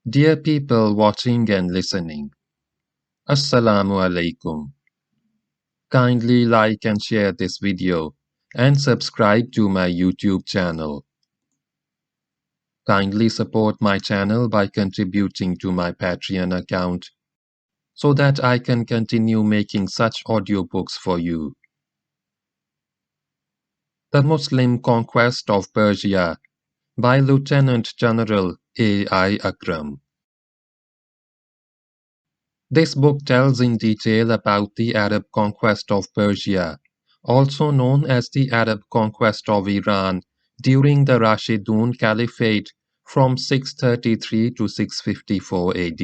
Dear people watching and listening, Assalamu alaikum. Kindly like and share this video and subscribe to my YouTube channel. Kindly support my channel by contributing to my Patreon account so that I can continue making such audiobooks for you. The Muslim Conquest of Persia by Lieutenant General A.I. Akram. This book tells in detail about the Arab conquest of Persia, also known as the Arab conquest of Iran, during the Rashidun Caliphate from 633 to 654 AD.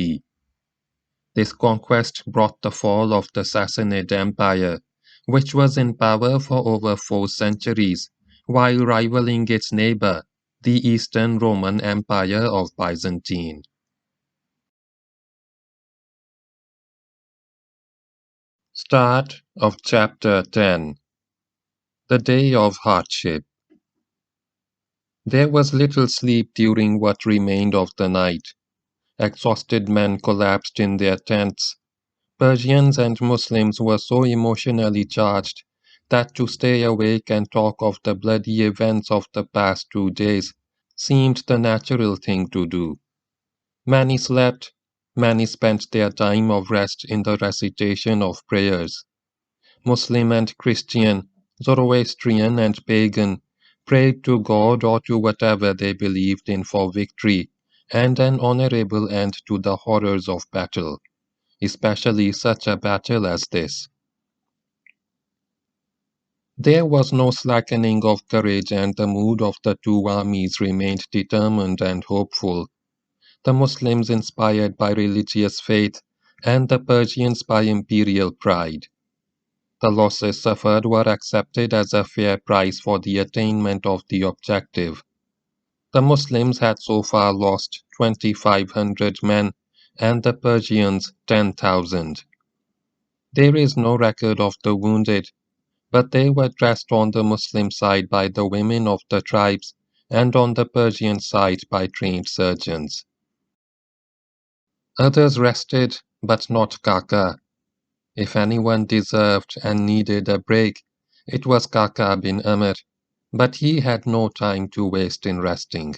This conquest brought the fall of the Sassanid Empire, which was in power for over 4 centuries, while rivaling its neighbor, the Eastern Roman Empire of Byzantine. Start of Chapter 10. The Day of Hardship. There was little sleep during what remained of the night. Exhausted men collapsed in their tents. Persians and Muslims were so emotionally charged that to stay awake and talk of the bloody events of the past 2 days seemed the natural thing to do. Many slept, many spent their time of rest in the recitation of prayers. Muslim and Christian, Zoroastrian and pagan, prayed to God or to whatever they believed in for victory and an honorable end to the horrors of battle, especially such a battle as this. There was no slackening of courage, and the mood of the two armies remained determined and hopeful. The Muslims inspired by religious faith, and the Persians by imperial pride. The losses suffered were accepted as a fair price for the attainment of the objective. The Muslims had so far lost 2,500 men, and the Persians 10,000. There is no record of the wounded, but they were dressed on the Muslim side by the women of the tribes, and on the Persian side by trained surgeons. Others rested, but not Kaka. If anyone deserved and needed a break, it was Kaka bin Amr, but he had no time to waste in resting.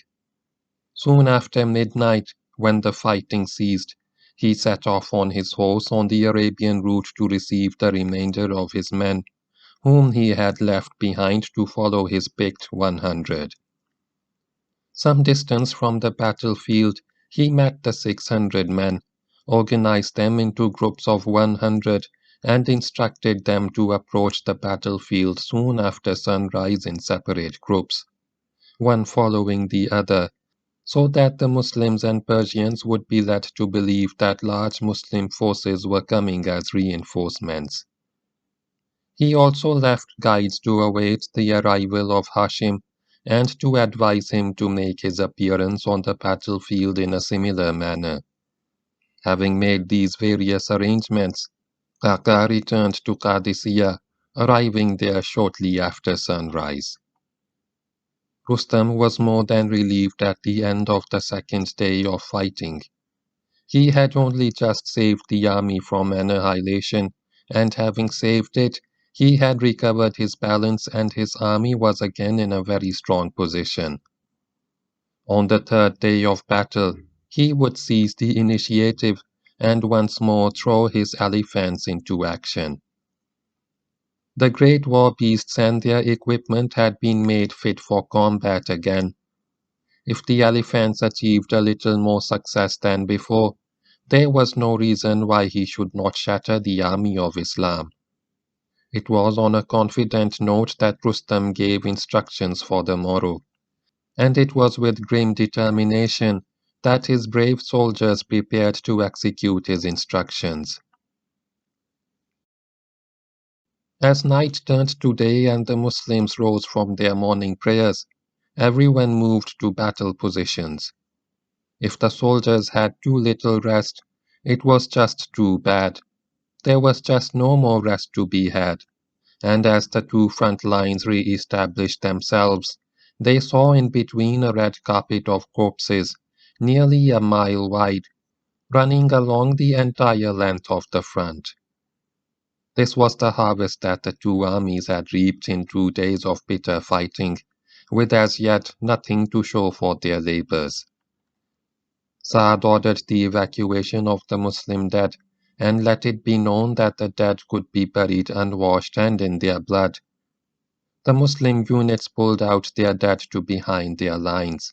Soon after midnight, when the fighting ceased, he set off on his horse on the Arabian route to receive the remainder of his men, whom he had left behind to follow his picked 100. Some distance from the battlefield, he met the 600 men, organized them into groups of 100, and instructed them to approach the battlefield soon after sunrise in separate groups, one following the other, so that the Muslims and Persians would be led to believe that large Muslim forces were coming as reinforcements. He also left guides to await the arrival of Hashim and to advise him to make his appearance on the battlefield in a similar manner. Having made these various arrangements, Kaka returned to Qadisiyah, arriving there shortly after sunrise. Rustam was more than relieved at the end of the second day of fighting. He had only just saved the army from annihilation, and having saved it, he had recovered his balance and his army was again in a very strong position. On the third day of battle, he would seize the initiative and once more throw his elephants into action. The great war beasts and their equipment had been made fit for combat again. If the elephants achieved a little more success than before, there was no reason why he should not shatter the army of Islam. It was on a confident note that Rustam gave instructions for the morrow, and it was with grim determination that his brave soldiers prepared to execute his instructions. As night turned to day and the Muslims rose from their morning prayers, everyone moved to battle positions. If the soldiers had too little rest, it was just too bad. There was just no more rest to be had, and as the two front lines re-established themselves, they saw in between a red carpet of corpses, nearly a mile wide, running along the entire length of the front. This was the harvest that the two armies had reaped in 2 days of bitter fighting, with as yet nothing to show for their labors. Saad ordered the evacuation of the Muslim dead, and let it be known that the dead could be buried unwashed and in their blood. The Muslim units pulled out their dead to behind their lines,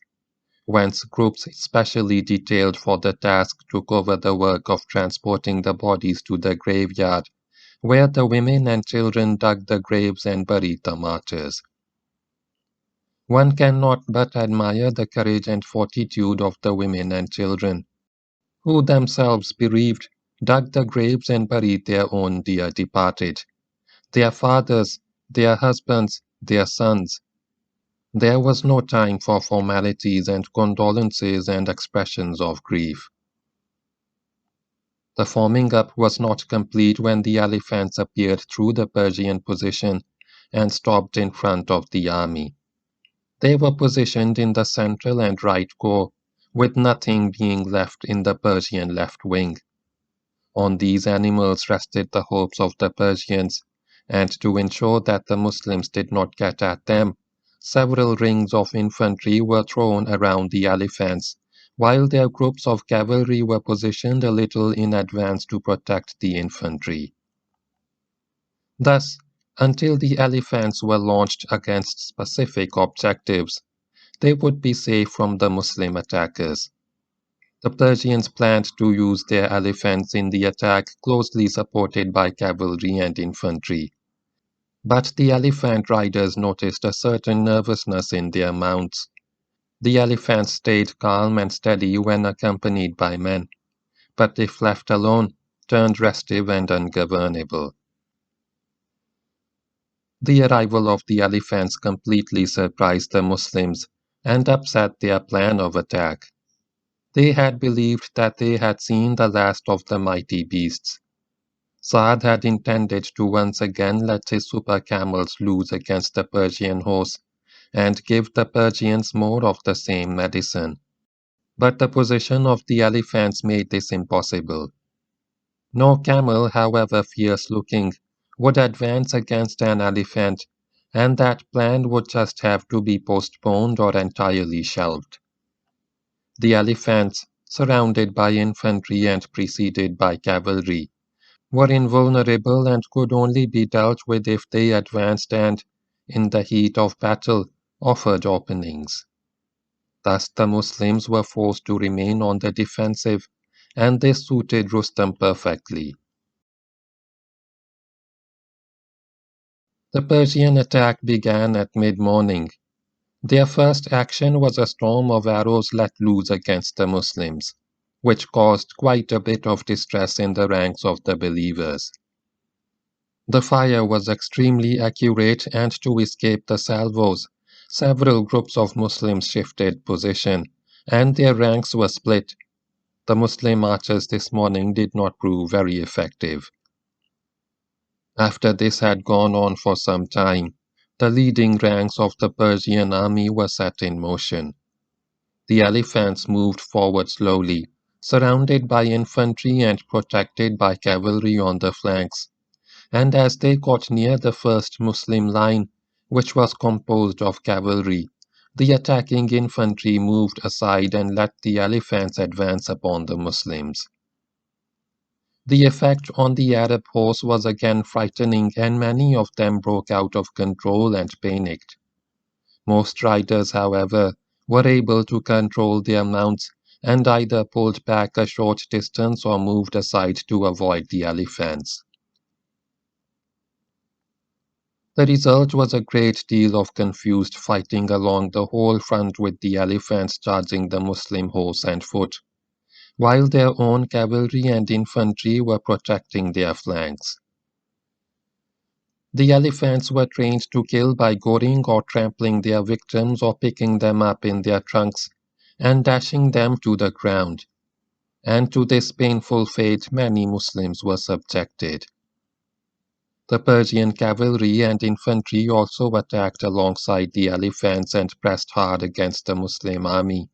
whence groups specially detailed for the task took over the work of transporting the bodies to the graveyard, where the women and children dug the graves and buried the martyrs. One cannot but admire the courage and fortitude of the women and children, who themselves bereaved, dug the graves and buried their own dear departed, their fathers, their husbands, their sons. There was no time for formalities and condolences and expressions of grief. The forming up was not complete when the elephants appeared through the Persian position and stopped in front of the army. They were positioned in the central and right corps, with nothing being left in the Persian left wing. On these animals rested the hopes of the Persians, and to ensure that the Muslims did not get at them, several rings of infantry were thrown around the elephants, while their groups of cavalry were positioned a little in advance to protect the infantry. Thus, until the elephants were launched against specific objectives, they would be safe from the Muslim attackers. The Persians planned to use their elephants in the attack, closely supported by cavalry and infantry. But the elephant riders noticed a certain nervousness in their mounts. The elephants stayed calm and steady when accompanied by men, but if left alone, turned restive and ungovernable. The arrival of the elephants completely surprised the Muslims and upset their plan of attack. They had believed that they had seen the last of the mighty beasts. Saad had intended to once again let his super camels loose against the Persian horse and give the Persians more of the same medicine. But the position of the elephants made this impossible. No camel, however fierce looking, would advance against an elephant, and that plan would just have to be postponed or entirely shelved. The elephants, surrounded by infantry and preceded by cavalry, were invulnerable and could only be dealt with if they advanced and, in the heat of battle, offered openings. Thus the Muslims were forced to remain on the defensive, and this suited Rustam perfectly. The Persian attack began at mid-morning. Their first action was a storm of arrows let loose against the Muslims, which caused quite a bit of distress in the ranks of the believers. The fire was extremely accurate, and to escape the salvos, several groups of Muslims shifted position, and their ranks were split. The Muslim marchers this morning did not prove very effective. After this had gone on for some time, the leading ranks of the Persian army were set in motion. The elephants moved forward slowly, surrounded by infantry and protected by cavalry on the flanks, and as they got near the first Muslim line, which was composed of cavalry, the attacking infantry moved aside and let the elephants advance upon the Muslims. The effect on the Arab horse was again frightening, and many of them broke out of control and panicked. Most riders, however, were able to control their mounts and either pulled back a short distance or moved aside to avoid the elephants. The result was a great deal of confused fighting along the whole front, with the elephants charging the Muslim horse and foot, while their own cavalry and infantry were protecting their flanks. The elephants were trained to kill by goring or trampling their victims or picking them up in their trunks and dashing them to the ground, and to this painful fate many Muslims were subjected. The Persian cavalry and infantry also attacked alongside the elephants and pressed hard against the Muslim army,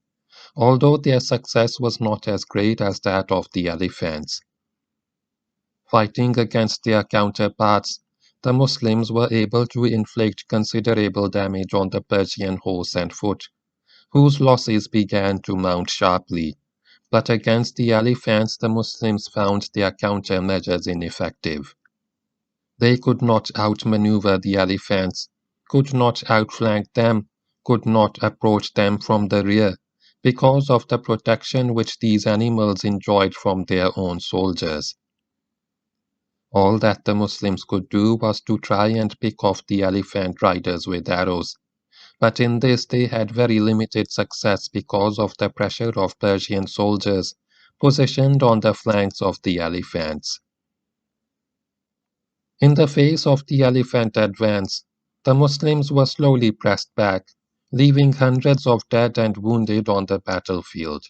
although their success was not as great as that of the elephants. Fighting against their counterparts, the Muslims were able to inflict considerable damage on the Persian horse and foot, whose losses began to mount sharply. But against the elephants, the Muslims found their countermeasures ineffective. They could not outmaneuver the elephants, could not outflank them, could not approach them from the rear, because of the protection which these animals enjoyed from their own soldiers. All that the Muslims could do was to try and pick off the elephant riders with arrows, but in this they had very limited success because of the pressure of Persian soldiers positioned on the flanks of the elephants. In the face of the elephant advance, the Muslims were slowly pressed back, leaving hundreds of dead and wounded on the battlefield.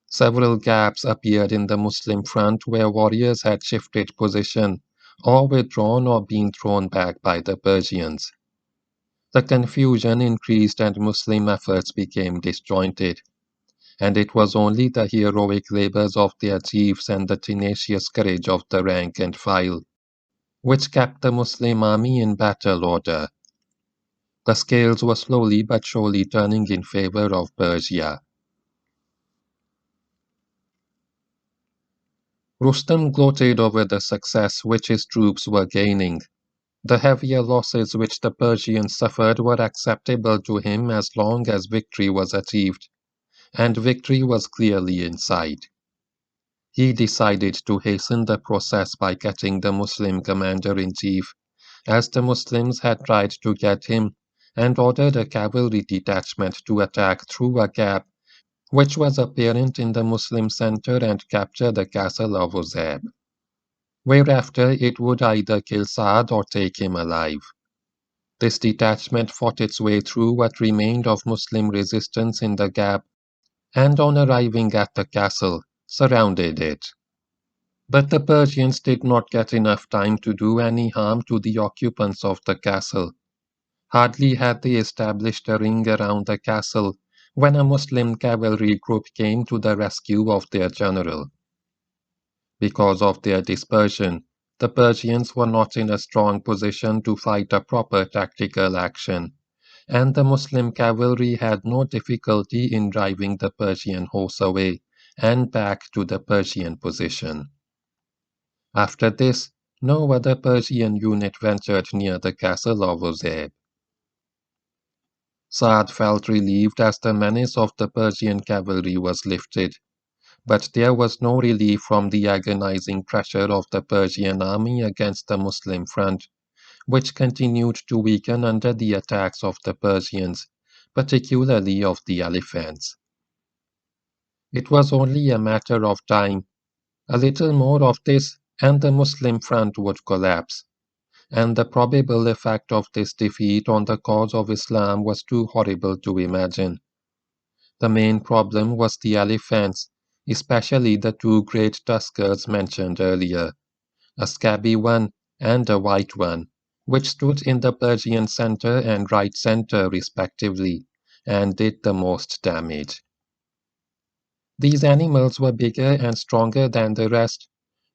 Several gaps appeared in the Muslim front where warriors had shifted position, or withdrawn or been thrown back by the Persians. The confusion increased and Muslim efforts became disjointed, and it was only the heroic labors of their chiefs and the tenacious courage of the rank and file which kept the Muslim army in battle order. The scales were slowly but surely turning in favor of Persia. Rustam gloated over the success which his troops were gaining. The heavier losses which the Persians suffered were acceptable to him as long as victory was achieved, and victory was clearly in sight. He decided to hasten the process by catching the Muslim commander-in-chief, as the Muslims had tried to get him, and ordered a cavalry detachment to attack through a gap which was apparent in the Muslim center and capture the castle of Uzeb. Whereafter it would either kill Saad or take him alive. This detachment fought its way through what remained of Muslim resistance in the gap, and on arriving at the castle, surrounded it. But the Persians did not get enough time to do any harm to the occupants of the castle. Hardly had they established a ring around the castle when a Muslim cavalry group came to the rescue of their general. Because of their dispersion, the Persians were not in a strong position to fight a proper tactical action, and the Muslim cavalry had no difficulty in driving the Persian horse away and back to the Persian position. After this, no other Persian unit ventured near the castle of Uzeb. Saad felt relieved as the menace of the Persian cavalry was lifted, but there was no relief from the agonizing pressure of the Persian army against the Muslim front, which continued to weaken under the attacks of the Persians, particularly of the elephants. It was only a matter of time. A little more of this, and the Muslim front would collapse, and the probable effect of this defeat on the cause of Islam was too horrible to imagine. The main problem was the elephants, especially the two great tuskers mentioned earlier, a scabby one and a white one, which stood in the Persian center and right center respectively, and did the most damage. These animals were bigger and stronger than the rest,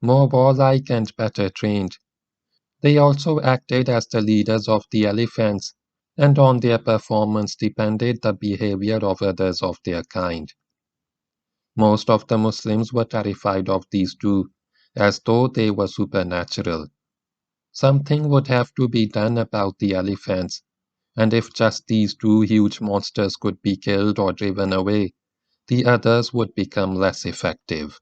more warlike and better trained. They also acted as the leaders of the elephants, and on their performance depended the behavior of others of their kind. Most of the Muslims were terrified of these two, as though they were supernatural. Something would have to be done about the elephants, and if just these two huge monsters could be killed or driven away, the others would become less effective.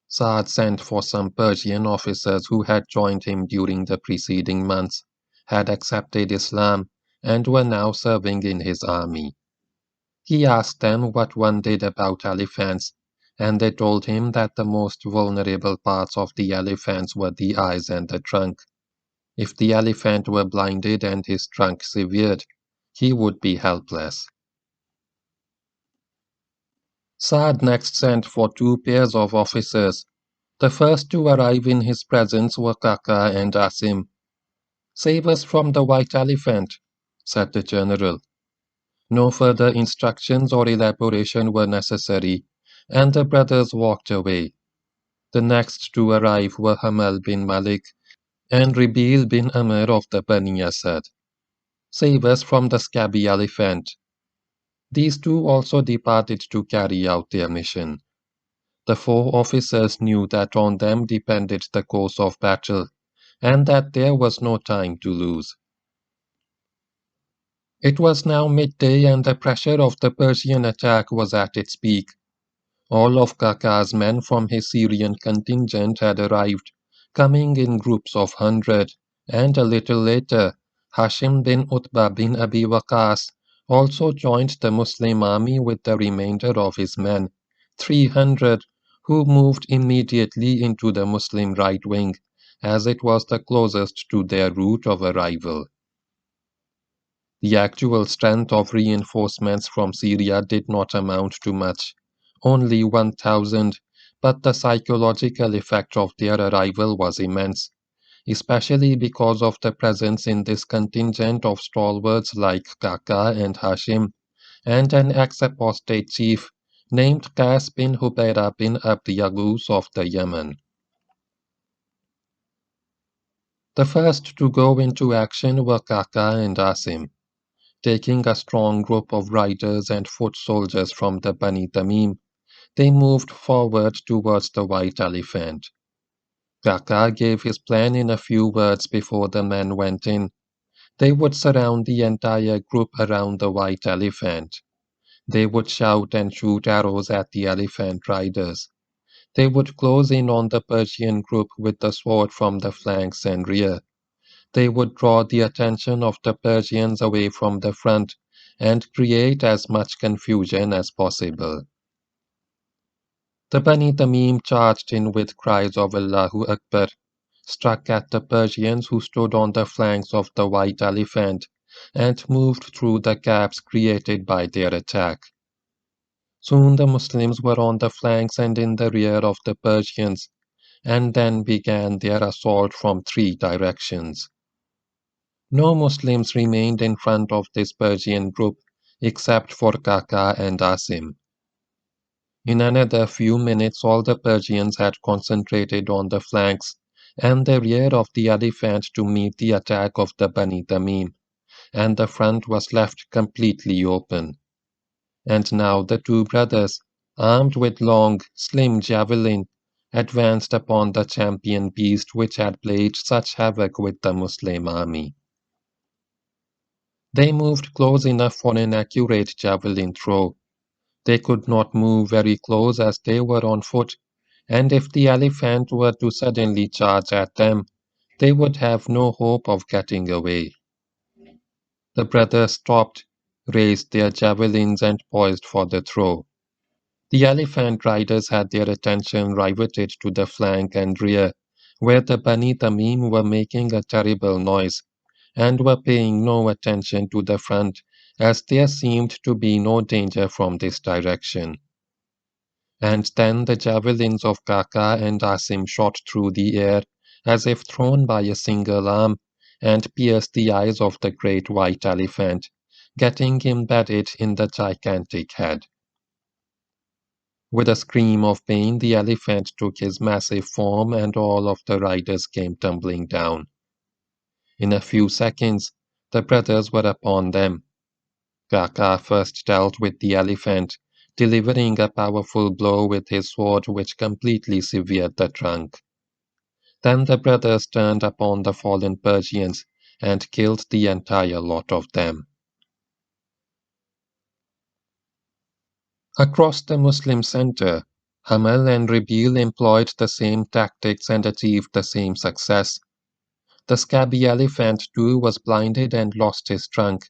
Saad sent for some Persian officers who had joined him during the preceding months, had accepted Islam, and were now serving in his army. He asked them what one did about elephants, and they told him that the most vulnerable parts of the elephants were the eyes and the trunk. If the elephant were blinded and his trunk severed, he would be helpless. Saad next sent for two pairs of officers. The first to arrive in his presence were Kaka and Asim. "Save us from the white elephant," said the general. No further instructions or elaboration were necessary, and the brothers walked away. The next to arrive were Hamal bin Malik and Ribil bin Amr of the Bani Asad, savers from the scabby elephant. These two also departed to carry out their mission. The four officers knew that on them depended the course of battle, and that there was no time to lose. It was now midday, and the pressure of the Persian attack was at its peak. All of Kaka's men from his Syrian contingent had arrived, coming in groups of 100, and a little later, Hashim bin Utbah bin Abi Waqas also joined the Muslim army with the remainder of his men, 300, who moved immediately into the Muslim right wing, as it was the closest to their route of arrival. The actual strength of reinforcements from Syria did not amount to much, only 1,000, but the psychological effect of their arrival was immense, especially because of the presence in this contingent of stalwarts like Kaka and Hashim, and an ex-apostate chief named Qas bin Hubayra bin Abd Yaguz of the Yemen. The first to go into action were Kaka and Asim. Taking a strong group of riders and foot soldiers from the Bani Tamim, they moved forward towards the white elephant. Kaka gave his plan in a few words before the men went in. They would surround the entire group around the white elephant. They would shout and shoot arrows at the elephant riders. They would close in on the Persian group with the sword from the flanks and rear. They would draw the attention of the Persians away from the front and create as much confusion as possible. The Bani Tamim charged in with cries of Allahu Akbar, struck at the Persians who stood on the flanks of the white elephant, and moved through the gaps created by their attack. Soon the Muslims were on the flanks and in the rear of the Persians, and then began their assault from three directions. No Muslims remained in front of this Persian group except for Kaka and Asim. In another few minutes all the Persians had concentrated on the flanks and the rear of the elephant to meet the attack of the Bani Tamim, and the front was left completely open. And now the two brothers, armed with long, slim javelin, advanced upon the champion beast which had played such havoc with the Muslim army. They moved close enough for an accurate javelin throw. They could not move very close as they were on foot, and if the elephant were to suddenly charge at them, they would have no hope of getting away. The brothers stopped, raised their javelins, and poised for the throw. The elephant riders had their attention riveted to the flank and rear, where the Bani Tamim were making a terrible noise, and were paying no attention to the front, as there seemed to be no danger from this direction. And then the javelins of Kaka and Asim shot through the air, as if thrown by a single arm, and pierced the eyes of the great white elephant, getting embedded in the gigantic head. With a scream of pain, the elephant took his massive form, and all of the riders came tumbling down. In a few seconds, the brothers were upon them. Kaka first dealt with the elephant, delivering a powerful blow with his sword which completely severed the trunk. Then the brothers turned upon the fallen Persians and killed the entire lot of them. Across the Muslim center, Hamal and Ribil employed the same tactics and achieved the same success. The scabby elephant too was blinded and lost his trunk.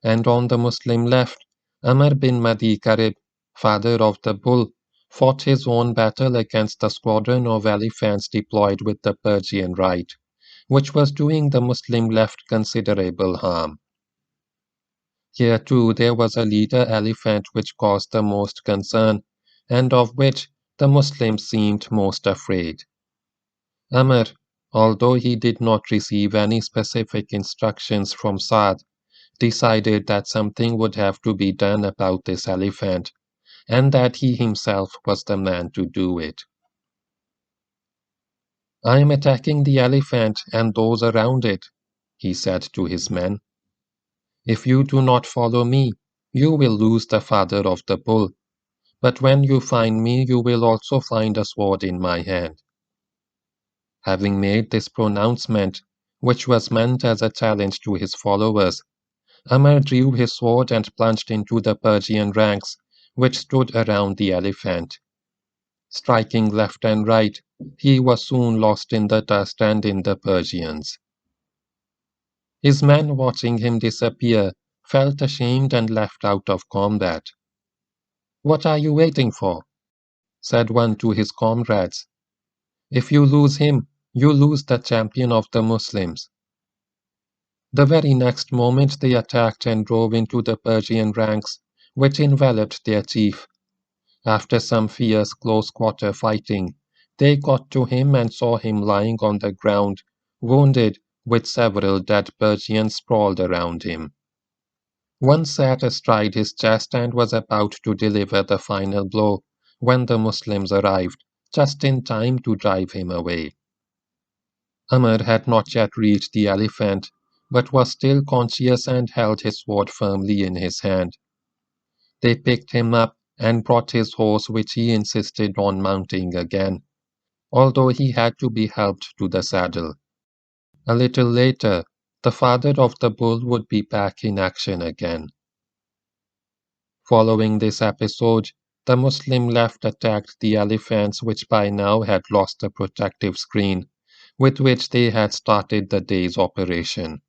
And on the Muslim left, Amr bin Madi Karib, father of the bull, fought his own battle against the squadron of elephants deployed with the Persian right, which was doing the Muslim left considerable harm. Here too there was a leader elephant which caused the most concern, and of which the Muslims seemed most afraid. Amr, although he did not receive any specific instructions from Saad, decided that something would have to be done about this elephant, and that he himself was the man to do it. "I am attacking the elephant and those around it," he said to his men. "If you do not follow me, you will lose the father of the bull, but when you find me you will also find a sword in my hand." Having made this pronouncement, which was meant as a challenge to his followers, Amr drew his sword and plunged into the Persian ranks which stood around the elephant. Striking left and right, he was soon lost in the dust and in the Persians. His men, watching him disappear, felt ashamed and left out of combat. "What are you waiting for?" said one to his comrades. "If you lose him, you lose the champion of the Muslims." The very next moment they attacked and drove into the Persian ranks, which enveloped their chief. After some fierce close-quarter fighting, they got to him and saw him lying on the ground, wounded, with several dead Persians sprawled around him. One sat astride his chest and was about to deliver the final blow when the Muslims arrived, just in time to drive him away. Amr had not yet reached the elephant, but was still conscious and held his sword firmly in his hand. They picked him up and brought his horse, which he insisted on mounting again, although he had to be helped to the saddle. A little later, the father of the bull would be back in action again. Following this episode, the Muslim left attacked the elephants, which by now had lost the protective screen with which they had started the day's operation.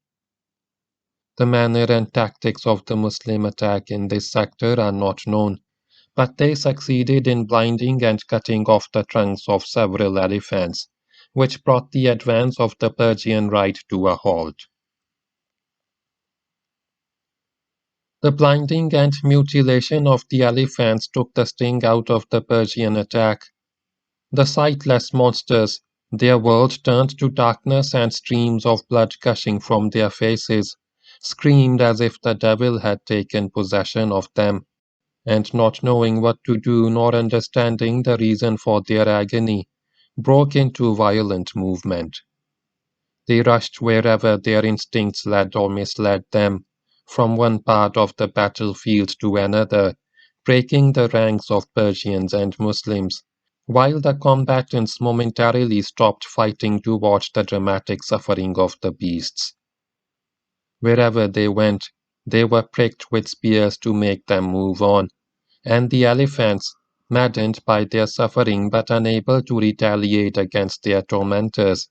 The manner and tactics of the Muslim attack in this sector are not known, but they succeeded in blinding and cutting off the trunks of several elephants, which brought the advance of the Persian right to a halt. The blinding and mutilation of the elephants took the sting out of the Persian attack. The sightless monsters, their world turned to darkness and streams of blood gushing from their faces, screamed as if the devil had taken possession of them, and not knowing what to do nor understanding the reason for their agony, broke into violent movement. They rushed wherever their instincts led or misled them, from one part of the battlefield to another, breaking the ranks of Persians and Muslims, while the combatants momentarily stopped fighting to watch the dramatic suffering of the beasts. Wherever they went, they were pricked with spears to make them move on, and the elephants, maddened by their suffering but unable to retaliate against their tormentors,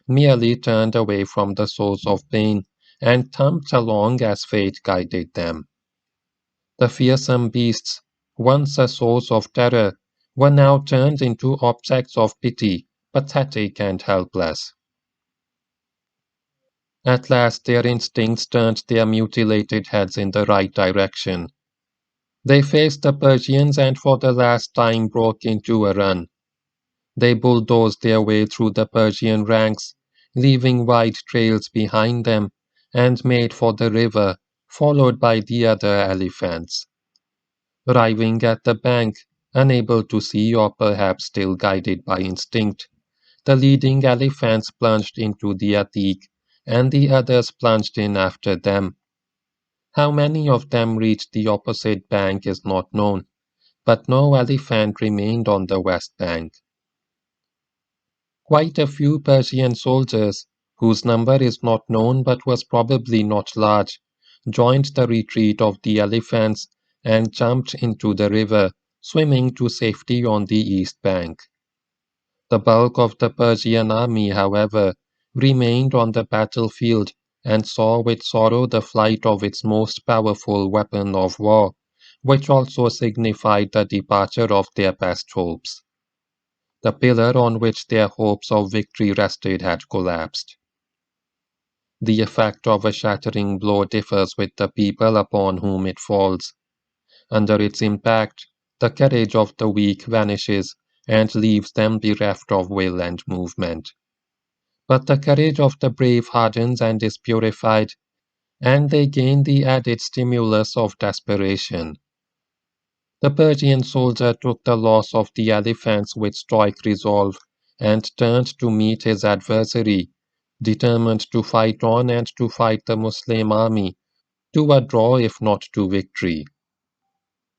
merely turned away from the source of pain and thumped along as fate guided them. The fearsome beasts, once a source of terror, were now turned into objects of pity, pathetic and helpless. At last their instincts turned their mutilated heads in the right direction. They faced the Persians and for the last time broke into a run. They bulldozed their way through the Persian ranks, leaving wide trails behind them, and made for the river, followed by the other elephants. Arriving at the bank, unable to see or perhaps still guided by instinct, the leading elephants plunged into the Atik, and the others plunged in after them. How many of them reached the opposite bank is not known, but no elephant remained on the west bank. Quite a few Persian soldiers, whose number is not known but was probably not large, joined the retreat of the elephants and jumped into the river, swimming to safety on the east bank. The bulk of the Persian army, however, remained on the battlefield and saw with sorrow the flight of its most powerful weapon of war, which also signified the departure of their best hopes. The pillar on which their hopes of victory rested had collapsed. The effect of a shattering blow differs with the people upon whom it falls. Under its impact, the courage of the weak vanishes and leaves them bereft of will and movement. But the courage of the brave hardens and is purified, and they gained the added stimulus of desperation. The Persian soldier took the loss of the elephants with stoic resolve and turned to meet his adversary, determined to fight on and to fight the Muslim army to a draw if not to victory.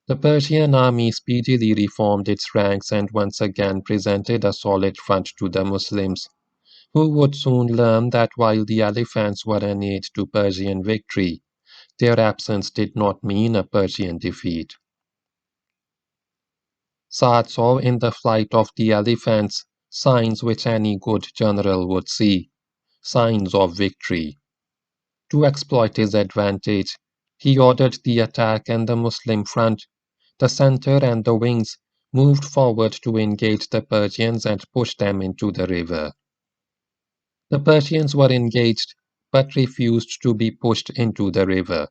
The Persian army speedily reformed its ranks and once again presented a solid front to the Muslims, who would soon learn that while the elephants were an aid to Persian victory, their absence did not mean a Persian defeat. Saad saw in the flight of the elephants signs which any good general would see, signs of victory. To exploit his advantage, he ordered the attack and the Muslim front, the center and the wings, moved forward to engage the Persians and push them into the river. The Persians were engaged, but refused to be pushed into the river.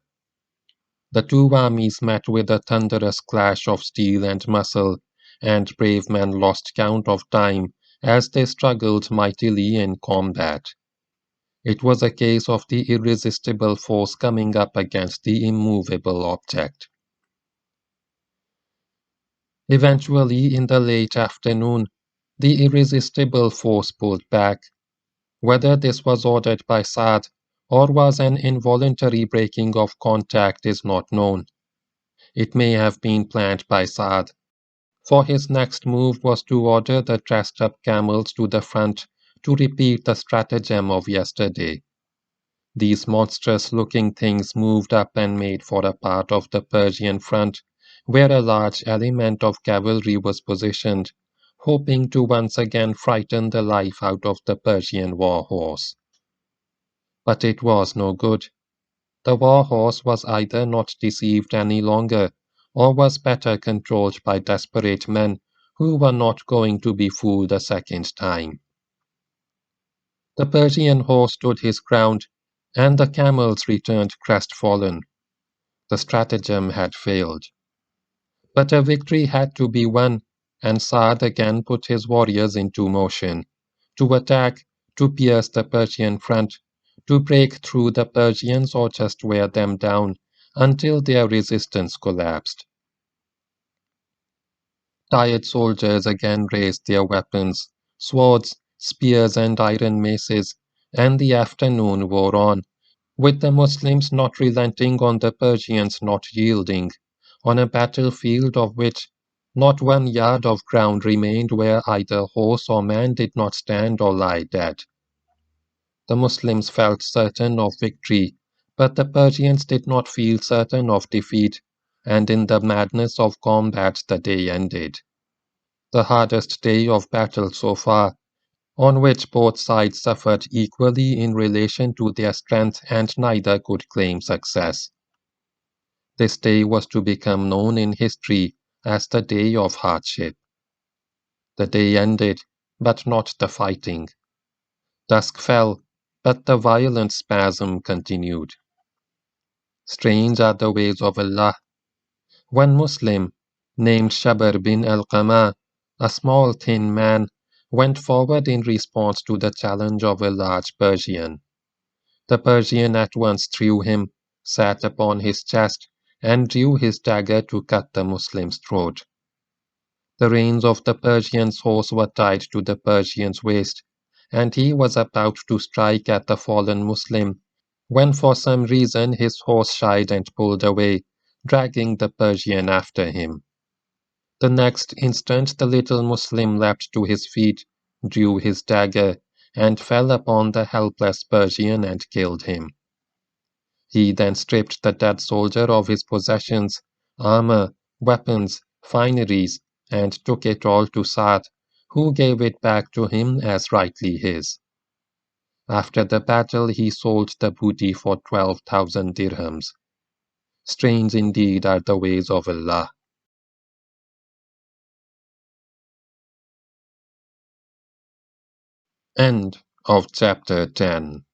The two armies met with a thunderous clash of steel and muscle, and brave men lost count of time as they struggled mightily in combat. It was a case of the irresistible force coming up against the immovable object. Eventually, in the late afternoon, the irresistible force pulled back. Whether this was ordered by Saad or was an involuntary breaking of contact is not known. It may have been planned by Saad, for his next move was to order the dressed-up camels to the front to repeat the stratagem of yesterday. These monstrous-looking things moved up and made for a part of the Persian front where a large element of cavalry was positioned, hoping to once again frighten the life out of the Persian war horse. But it was no good. The war horse was either not deceived any longer, or was better controlled by desperate men who were not going to be fooled a second time. The Persian horse stood his ground, and the camels returned crestfallen. The stratagem had failed. But a victory had to be won, and Saad again put his warriors into motion, to attack, to pierce the Persian front, to break through the Persians or just wear them down until their resistance collapsed. Tired soldiers again raised their weapons, swords, spears, and iron maces, and the afternoon wore on, with the Muslims not relenting on the Persians not yielding, on a battlefield of which not 1 yard of ground remained where either horse or man did not stand or lie dead. The Muslims felt certain of victory, but the Persians did not feel certain of defeat, and in the madness of combat the day ended. The hardest day of battle so far, on which both sides suffered equally in relation to their strength and neither could claim success. This day was to become known in history as the day of hardship. The day ended, but not the fighting. Dusk fell, but the violent spasm continued. Strange are the ways of Allah. One Muslim, named Shabr bin al-Qama, a small thin man, went forward in response to the challenge of a large Persian. The Persian at once threw him, sat upon his chest, and drew his dagger to cut the Muslim's throat. The reins of the Persian's horse were tied to the Persian's waist, and he was about to strike at the fallen Muslim, when for some reason his horse shied and pulled away, dragging the Persian after him. The next instant the little Muslim leapt to his feet, drew his dagger, and fell upon the helpless Persian and killed him. He then stripped the dead soldier of his possessions, armor, weapons, fineries, and took it all to Saad, who gave it back to him as rightly his. After the battle he sold the booty for 12,000 dirhams. Strange indeed are the ways of Allah. End of chapter 10.